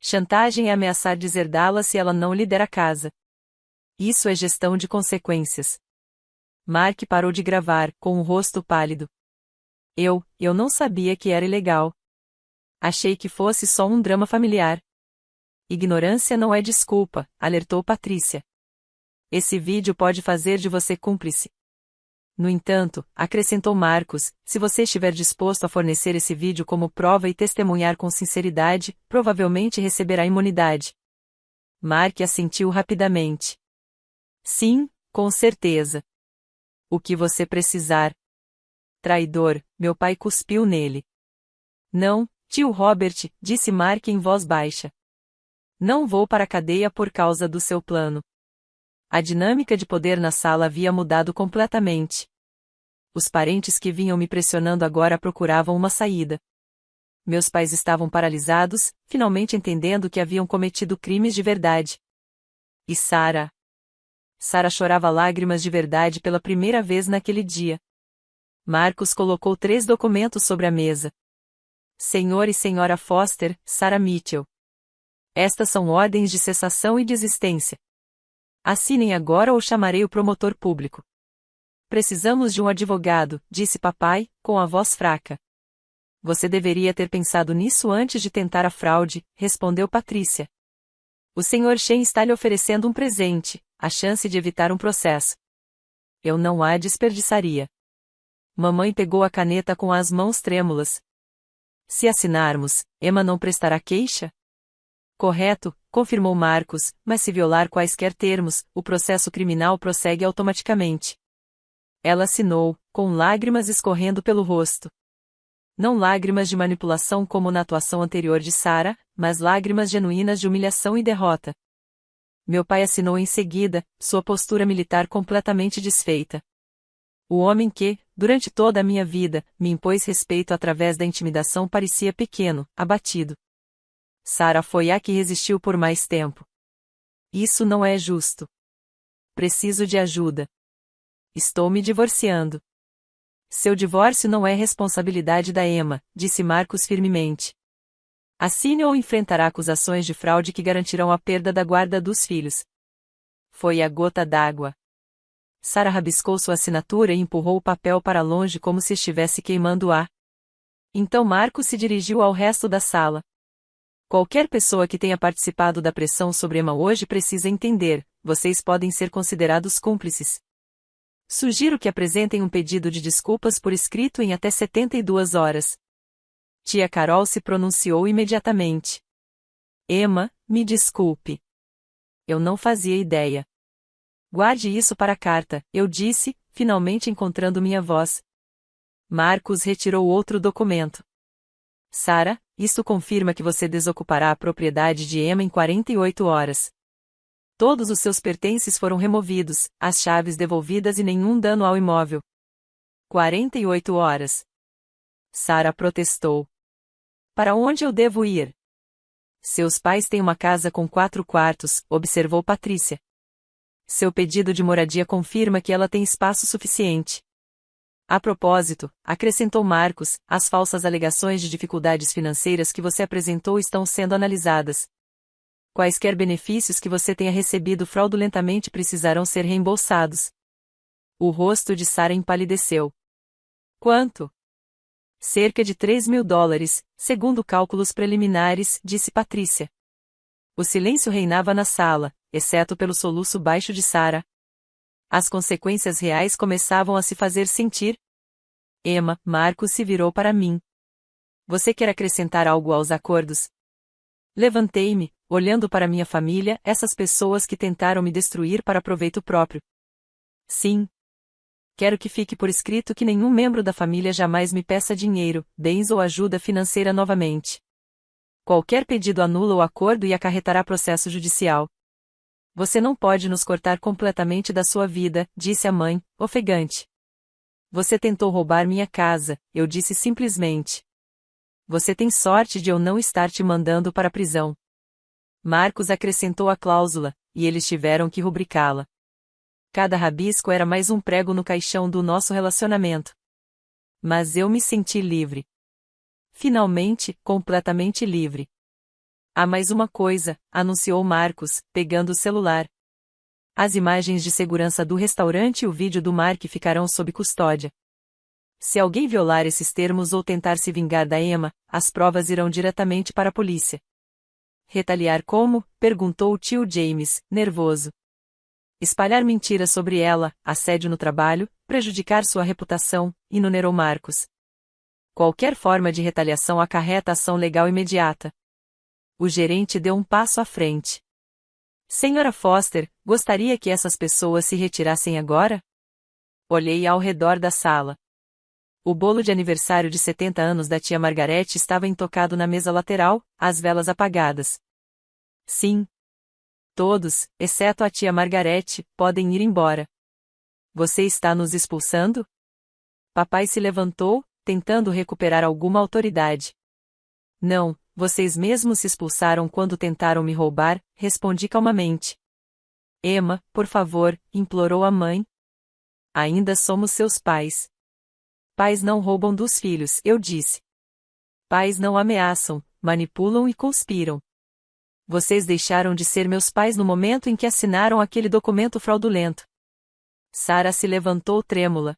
Chantagem é ameaçar deserdá-la se ela não lhe der a casa. Isso é gestão de consequências. Mark parou de gravar, com o rosto pálido. Eu não sabia que era ilegal. Achei que fosse só um drama familiar. Ignorância não é desculpa, alertou Patrícia. Esse vídeo pode fazer de você cúmplice. No entanto, acrescentou Marcos, se você estiver disposto a fornecer esse vídeo como prova e testemunhar com sinceridade, provavelmente receberá imunidade. Mark assentiu rapidamente. Sim, com certeza. O que você precisar. Traidor, meu pai cuspiu nele. Não, tio Robert, disse Mark em voz baixa. Não vou para a cadeia por causa do seu plano. A dinâmica de poder na sala havia mudado completamente. Os parentes que vinham me pressionando agora procuravam uma saída. Meus pais estavam paralisados, finalmente entendendo que haviam cometido crimes de verdade. E Sarah? Sarah chorava lágrimas de verdade pela primeira vez naquele dia. Marcos colocou 3 documentos sobre a mesa. Senhor e Senhora Foster, Sarah Mitchell. Estas são ordens de cessação e desistência. Assinem agora ou chamarei o promotor público. Precisamos de um advogado, disse papai, com a voz fraca. Você deveria ter pensado nisso antes de tentar a fraude, respondeu Patrícia. O Sr. Shen está lhe oferecendo um presente, a chance de evitar um processo. Eu não a desperdiçaria. Mamãe pegou a caneta com as mãos trêmulas. Se assinarmos, Emma não prestará queixa? Correto, confirmou Marcos, mas se violar quaisquer termos, o processo criminal prossegue automaticamente. Ela assinou, com lágrimas escorrendo pelo rosto. Não lágrimas de manipulação como na atuação anterior de Sarah, mas lágrimas genuínas de humilhação e derrota. Meu pai assinou em seguida, sua postura militar completamente desfeita. O homem que, durante toda a minha vida, me impôs respeito através da intimidação parecia pequeno, abatido. Sarah foi a que resistiu por mais tempo. Isso não é justo. Preciso de ajuda. Estou me divorciando. Seu divórcio não é responsabilidade da Emma, disse Marcos firmemente. Assine ou enfrentará acusações de fraude que garantirão a perda da guarda dos filhos. Foi a gota d'água. Sarah rabiscou sua assinatura e empurrou o papel para longe como se estivesse queimando ar. Então Marcos se dirigiu ao resto da sala. Qualquer pessoa que tenha participado da pressão sobre Emma hoje precisa entender, vocês podem ser considerados cúmplices. Sugiro que apresentem um pedido de desculpas por escrito em até 72 horas. Tia Carol se pronunciou imediatamente. Emma, me desculpe. Eu não fazia ideia. Guarde isso para a carta, eu disse, finalmente encontrando minha voz. Marcos retirou outro documento. Sarah, isto confirma que você desocupará a propriedade de Emma em 48 horas. Todos os seus pertences foram removidos, as chaves devolvidas e nenhum dano ao imóvel. 48 horas. Sarah protestou. Para onde eu devo ir? Seus pais têm uma casa com 4 quartos, observou Patrícia. Seu pedido de moradia confirma que ela tem espaço suficiente. A propósito, acrescentou Marcos, as falsas alegações de dificuldades financeiras que você apresentou estão sendo analisadas. Quaisquer benefícios que você tenha recebido fraudulentamente precisarão ser reembolsados. O rosto de Sarah empalideceu. Quanto? Cerca de $3.000, segundo cálculos preliminares, disse Patrícia. O silêncio reinava na sala, exceto pelo soluço baixo de Sarah. As consequências reais começavam a se fazer sentir. Emma, Marcos se virou para mim. Você quer acrescentar algo aos acordos? Levantei-me, olhando para minha família, essas pessoas que tentaram me destruir para proveito próprio. Sim. Quero que fique por escrito que nenhum membro da família jamais me peça dinheiro, bens ou ajuda financeira novamente. Qualquer pedido anula o acordo e acarretará processo judicial. Você não pode nos cortar completamente da sua vida, disse a mãe, ofegante. Você tentou roubar minha casa, eu disse simplesmente. Você tem sorte de eu não estar te mandando para a prisão. Marcos acrescentou a cláusula, e eles tiveram que rubricá-la. Cada rabisco era mais um prego no caixão do nosso relacionamento. Mas eu me senti livre. Finalmente, completamente livre. Há mais uma coisa, anunciou Marcos, pegando o celular. As imagens de segurança do restaurante e o vídeo do Mark ficarão sob custódia. Se alguém violar esses termos ou tentar se vingar da Emma, as provas irão diretamente para a polícia. Retaliar como? Perguntou o tio James, nervoso. Espalhar mentiras sobre ela, assédio no trabalho, prejudicar sua reputação, enumerou Marcos. Qualquer forma de retaliação acarreta ação legal imediata. O gerente deu um passo à frente. Senhora Foster, gostaria que essas pessoas se retirassem agora? Olhei ao redor da sala. O bolo de aniversário de 70 anos da tia Margarete estava intocado na mesa lateral, as velas apagadas. Sim. Todos, exceto a tia Margarete, podem ir embora. Você está nos expulsando? Papai se levantou, tentando recuperar alguma autoridade. Não, vocês mesmos se expulsaram quando tentaram me roubar, respondi calmamente. Emma, por favor, implorou a mãe. Ainda somos seus pais. Pais não roubam dos filhos, eu disse. Pais não ameaçam, manipulam e conspiram. Vocês deixaram de ser meus pais no momento em que assinaram aquele documento fraudulento. Sarah se levantou trêmula.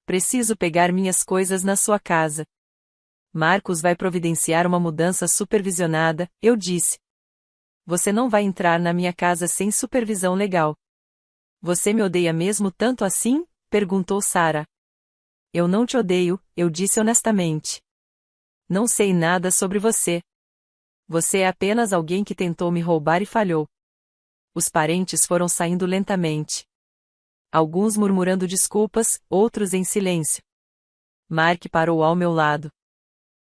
Preciso pegar minhas coisas na sua casa. Marcos vai providenciar uma mudança supervisionada, eu disse. Você não vai entrar na minha casa sem supervisão legal. Você me odeia mesmo tanto assim? Perguntou Sarah. Eu não te odeio, eu disse honestamente. Não sei nada sobre você. Você é apenas alguém que tentou me roubar e falhou. Os parentes foram saindo lentamente. Alguns murmurando desculpas, outros em silêncio. Mark parou ao meu lado.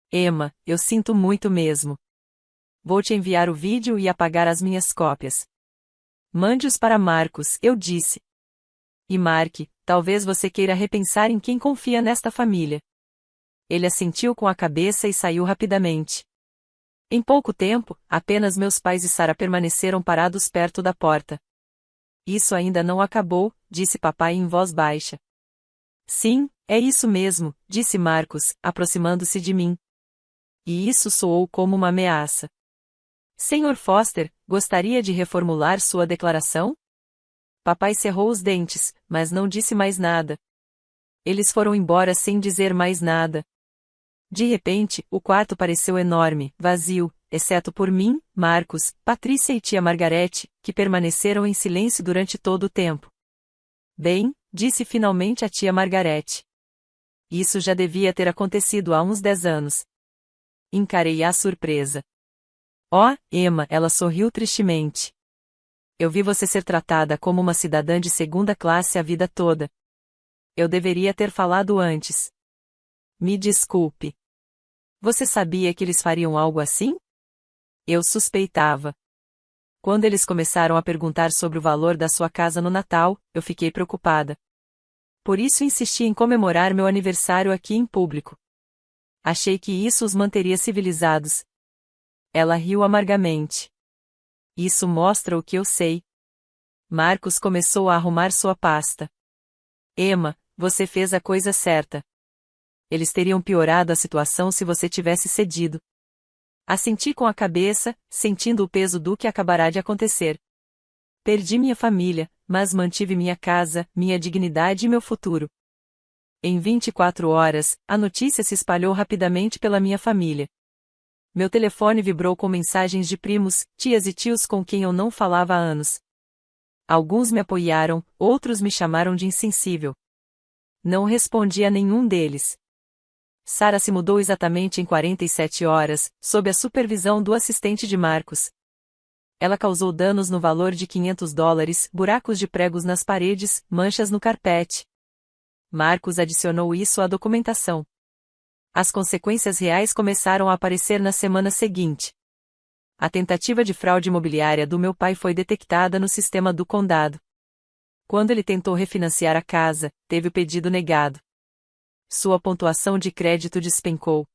Emma, eu sinto muito mesmo. Vou te enviar o vídeo e apagar as minhas cópias. Mande-os para Marcos, eu disse. E Mark, talvez você queira repensar em quem confia nesta família. Ele assentiu com a cabeça e saiu rapidamente. Em pouco tempo, apenas meus pais e Sarah permaneceram parados perto da porta. Isso ainda não acabou, disse papai em voz baixa. Sim, é isso mesmo, disse Marcos, aproximando-se de mim. E isso soou como uma ameaça. Senhor Foster, gostaria de reformular sua declaração? Papai cerrou os dentes, mas não disse mais nada. Eles foram embora sem dizer mais nada. De repente, o quarto pareceu enorme, vazio, exceto por mim, Marcos, Patrícia e tia Margarete, que permaneceram em silêncio durante todo o tempo. Bem, disse finalmente a tia Margarete. Isso já devia ter acontecido há uns 10 anos. Encarei a surpresa. Oh, Emma, ela sorriu tristemente. Eu vi você ser tratada como uma cidadã de segunda classe a vida toda. Eu deveria ter falado antes. Me desculpe. Você sabia que eles fariam algo assim? Eu suspeitava. Quando eles começaram a perguntar sobre o valor da sua casa no Natal, eu fiquei preocupada. Por isso insisti em comemorar meu aniversário aqui em público. Achei que isso os manteria civilizados. Ela riu amargamente. Isso mostra o que eu sei. Marcos começou a arrumar sua pasta. Emma, você fez a coisa certa. Eles teriam piorado a situação se você tivesse cedido. Assenti com a cabeça, sentindo o peso do que acabará de acontecer. Perdi minha família, mas mantive minha casa, minha dignidade e meu futuro. Em 24 horas, a notícia se espalhou rapidamente pela minha família. Meu telefone vibrou com mensagens de primos, tias e tios com quem eu não falava há anos. Alguns me apoiaram, outros me chamaram de insensível. Não respondi a nenhum deles. Sarah se mudou exatamente em 47 horas, sob a supervisão do assistente de Marcos. Ela causou danos no valor de $500, buracos de pregos nas paredes, manchas no carpete. Marcos adicionou isso à documentação. As consequências reais começaram a aparecer na semana seguinte. A tentativa de fraude imobiliária do meu pai foi detectada no sistema do condado. Quando ele tentou refinanciar a casa, teve o pedido negado. Sua pontuação de crédito despencou.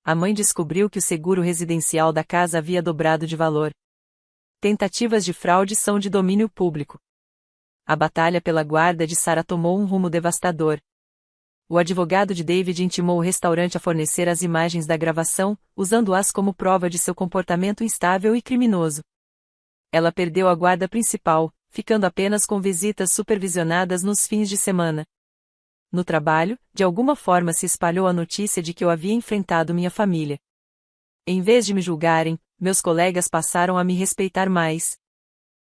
A mãe descobriu que o seguro residencial da casa havia dobrado de valor. Tentativas de fraude são de domínio público. A batalha pela guarda de Sarah tomou um rumo devastador. O advogado de David intimou o restaurante a fornecer as imagens da gravação, usando-as como prova de seu comportamento instável e criminoso. Ela perdeu a guarda principal, ficando apenas com visitas supervisionadas nos fins de semana. No trabalho, de alguma forma se espalhou a notícia de que eu havia enfrentado minha família. Em vez de me julgarem, meus colegas passaram a me respeitar mais.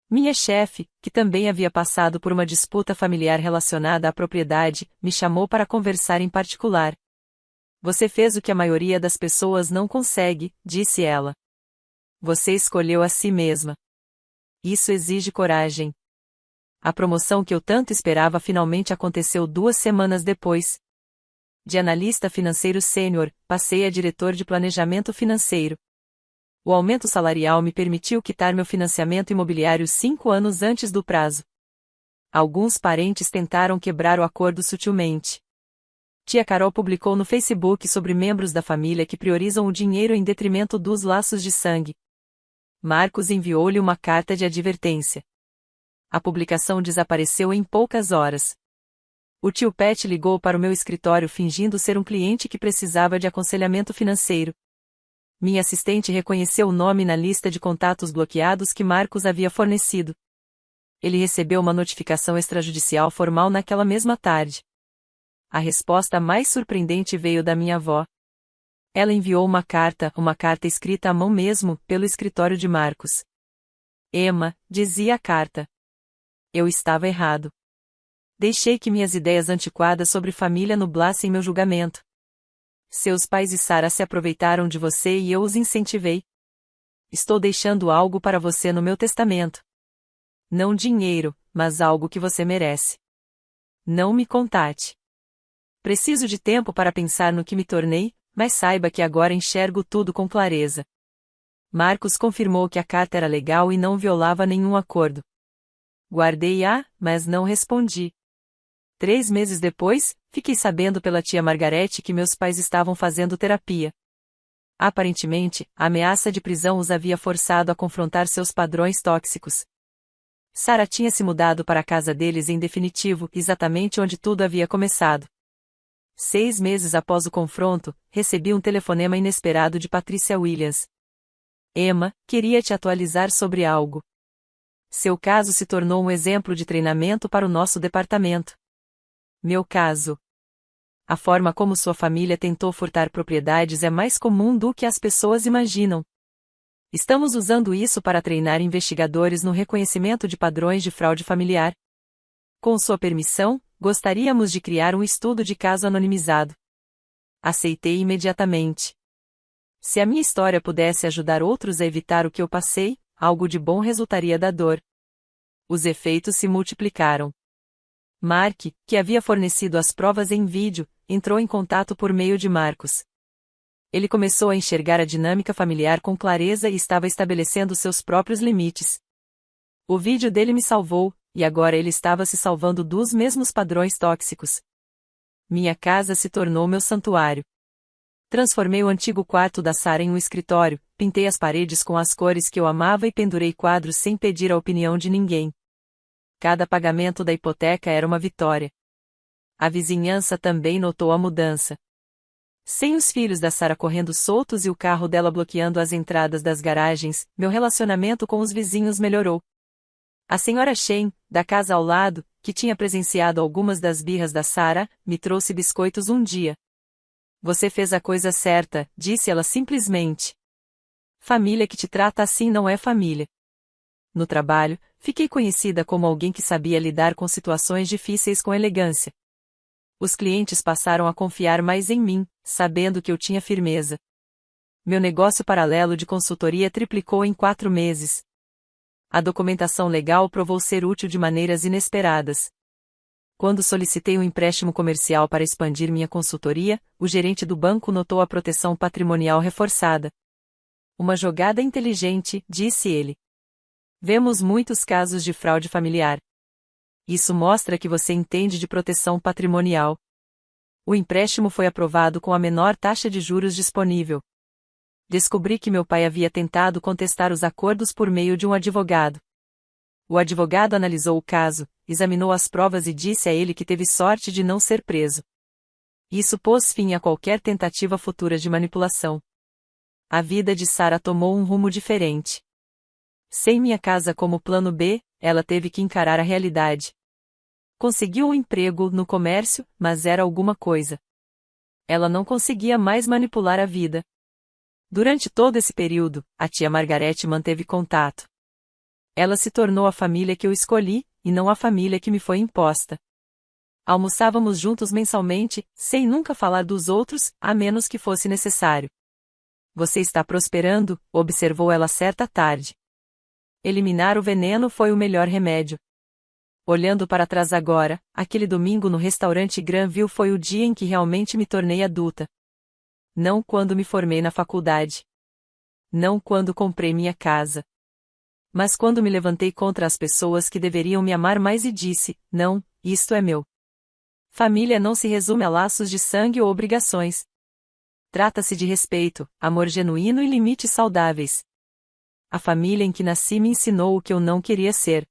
Minha chefe, que também havia passado por uma disputa familiar relacionada à propriedade, me chamou para conversar em particular. Você fez o que a maioria das pessoas não consegue, disse ela. Você escolheu a si mesma. Isso exige coragem. A promoção que eu tanto esperava finalmente aconteceu 2 semanas depois. De analista financeiro sênior, passei a diretor de planejamento financeiro. O aumento salarial me permitiu quitar meu financiamento imobiliário 5 anos antes do prazo. Alguns parentes tentaram quebrar o acordo sutilmente. Tia Carol publicou no Facebook sobre membros da família que priorizam o dinheiro em detrimento dos laços de sangue. Marcos enviou-lhe uma carta de advertência. A publicação desapareceu em poucas horas. O tio Pat ligou para o meu escritório fingindo ser um cliente que precisava de aconselhamento financeiro. Minha assistente reconheceu o nome na lista de contatos bloqueados que Marcos havia fornecido. Ele recebeu uma notificação extrajudicial formal naquela mesma tarde. A resposta mais surpreendente veio da minha avó. Ela enviou uma carta escrita à mão mesmo, pelo escritório de Marcos. Emma, dizia a carta. Eu estava errado. Deixei que minhas ideias antiquadas sobre família nublassem meu julgamento. Seus pais e Sarah se aproveitaram de você e eu os incentivei. Estou deixando algo para você no meu testamento. Não dinheiro, mas algo que você merece. Não me contate. Preciso de tempo para pensar no que me tornei, mas saiba que agora enxergo tudo com clareza. Marcos confirmou que a carta era legal e não violava nenhum acordo. Guardei-a, mas não respondi. 3 meses depois, fiquei sabendo pela tia Margarete que meus pais estavam fazendo terapia. Aparentemente, a ameaça de prisão os havia forçado a confrontar seus padrões tóxicos. Sarah tinha se mudado para a casa deles em definitivo, exatamente onde tudo havia começado. 6 meses após o confronto, recebi um telefonema inesperado de Patricia Williams. Emma, queria te atualizar sobre algo. Seu caso se tornou um exemplo de treinamento para o nosso departamento. Meu caso. A forma como sua família tentou furtar propriedades é mais comum do que as pessoas imaginam. Estamos usando isso para treinar investigadores no reconhecimento de padrões de fraude familiar. Com sua permissão, gostaríamos de criar um estudo de caso anonimizado. Aceitei imediatamente. Se a minha história pudesse ajudar outros a evitar o que eu passei, algo de bom resultaria da dor. Os efeitos se multiplicaram. Mark, que havia fornecido as provas em vídeo, entrou em contato por meio de Marcos. Ele começou a enxergar a dinâmica familiar com clareza e estava estabelecendo seus próprios limites. O vídeo dele me salvou, e agora ele estava se salvando dos mesmos padrões tóxicos. Minha casa se tornou meu santuário. Transformei o antigo quarto da Sarah em um escritório, pintei as paredes com as cores que eu amava e pendurei quadros sem pedir a opinião de ninguém. Cada pagamento da hipoteca era uma vitória. A vizinhança também notou a mudança. Sem os filhos da Sarah correndo soltos e o carro dela bloqueando as entradas das garagens, meu relacionamento com os vizinhos melhorou. A senhora Shane, da casa ao lado, que tinha presenciado algumas das birras da Sarah, me trouxe biscoitos um dia. Você fez a coisa certa, disse ela simplesmente. Família que te trata assim não é família. No trabalho, fiquei conhecida como alguém que sabia lidar com situações difíceis com elegância. Os clientes passaram a confiar mais em mim, sabendo que eu tinha firmeza. Meu negócio paralelo de consultoria triplicou em 4 meses. A documentação legal provou ser útil de maneiras inesperadas. Quando solicitei um empréstimo comercial para expandir minha consultoria, o gerente do banco notou a proteção patrimonial reforçada. Uma jogada inteligente, disse ele. Vemos muitos casos de fraude familiar. Isso mostra que você entende de proteção patrimonial. O empréstimo foi aprovado com a menor taxa de juros disponível. Descobri que meu pai havia tentado contestar os acordos por meio de um advogado. O advogado analisou o caso, examinou as provas e disse a ele que teve sorte de não ser preso. Isso pôs fim a qualquer tentativa futura de manipulação. A vida de Sarah tomou um rumo diferente. Sem minha casa como plano B, ela teve que encarar a realidade. Conseguiu um emprego no comércio, mas era alguma coisa. Ela não conseguia mais manipular a vida. Durante todo esse período, a tia Margarete manteve contato. Ela se tornou a família que eu escolhi, e não a família que me foi imposta. Almoçávamos juntos mensalmente, sem nunca falar dos outros, a menos que fosse necessário. Você está prosperando, observou ela certa tarde. Eliminar o veneno foi o melhor remédio. Olhando para trás agora, aquele domingo no restaurante Granville foi o dia em que realmente me tornei adulta. Não quando me formei na faculdade. Não quando comprei minha casa. Mas quando me levantei contra as pessoas que deveriam me amar mais e disse, não, isto é meu. Família não se resume a laços de sangue ou obrigações. Trata-se de respeito, amor genuíno e limites saudáveis. A família em que nasci me ensinou o que eu não queria ser.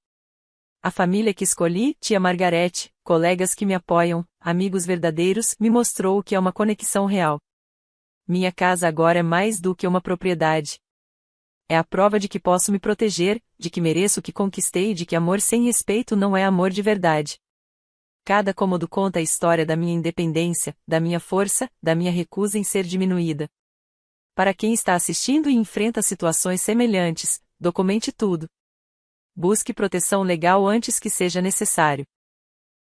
A família que escolhi, tia Margarete, colegas que me apoiam, amigos verdadeiros, me mostrou o que é uma conexão real. Minha casa agora é mais do que uma propriedade. É a prova de que posso me proteger, de que mereço o que conquistei e de que amor sem respeito não é amor de verdade. Cada cômodo conta a história da minha independência, da minha força, da minha recusa em ser diminuída. Para quem está assistindo e enfrenta situações semelhantes, documente tudo. Busque proteção legal antes que seja necessário.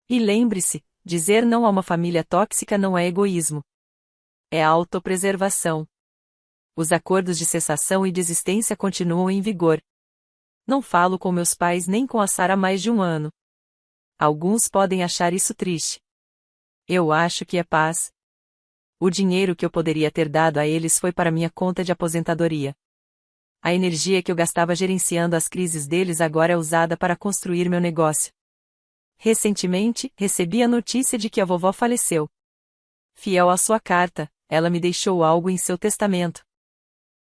E lembre-se, dizer não a uma família tóxica não é egoísmo. É autopreservação. Os acordos de cessação e desistência continuam em vigor. Não falo com meus pais nem com a Sara há mais de um ano. Alguns podem achar isso triste. Eu acho que é paz. O dinheiro que eu poderia ter dado a eles foi para minha conta de aposentadoria. A energia que eu gastava gerenciando as crises deles agora é usada para construir meu negócio. Recentemente, recebi a notícia de que a vovó faleceu. Fiel à sua carta, ela me deixou algo em seu testamento.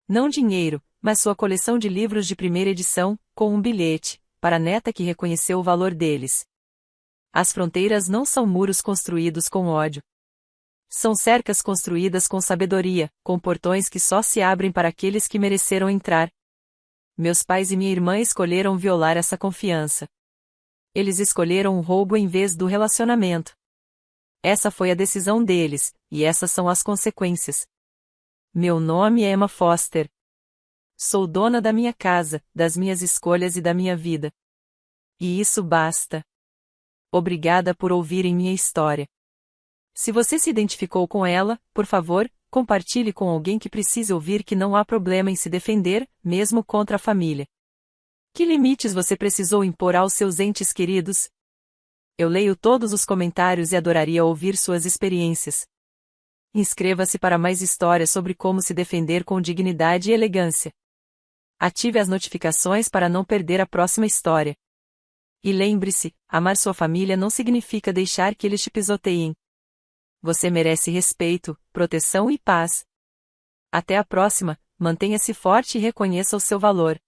Não dinheiro, mas sua coleção de livros de primeira edição, com um bilhete, para a neta que reconheceu o valor deles. As fronteiras não são muros construídos com ódio. São cercas construídas com sabedoria, com portões que só se abrem para aqueles que mereceram entrar. Meus pais e minha irmã escolheram violar essa confiança. Eles escolheram o roubo em vez do relacionamento. Essa foi a decisão deles, e essas são as consequências. Meu nome é Emma Foster. Sou dona da minha casa, das minhas escolhas e da minha vida. E isso basta. Obrigada por ouvirem minha história. Se você se identificou com ela, por favor, compartilhe com alguém que precise ouvir que não há problema em se defender, mesmo contra a família. Que limites você precisou impor aos seus entes queridos? Eu leio todos os comentários e adoraria ouvir suas experiências. Inscreva-se para mais histórias sobre como se defender com dignidade e elegância. Ative as notificações para não perder a próxima história. E lembre-se, amar sua família não significa deixar que eles te pisoteiem. Você merece respeito, proteção e paz. Até a próxima, mantenha-se forte e reconheça o seu valor.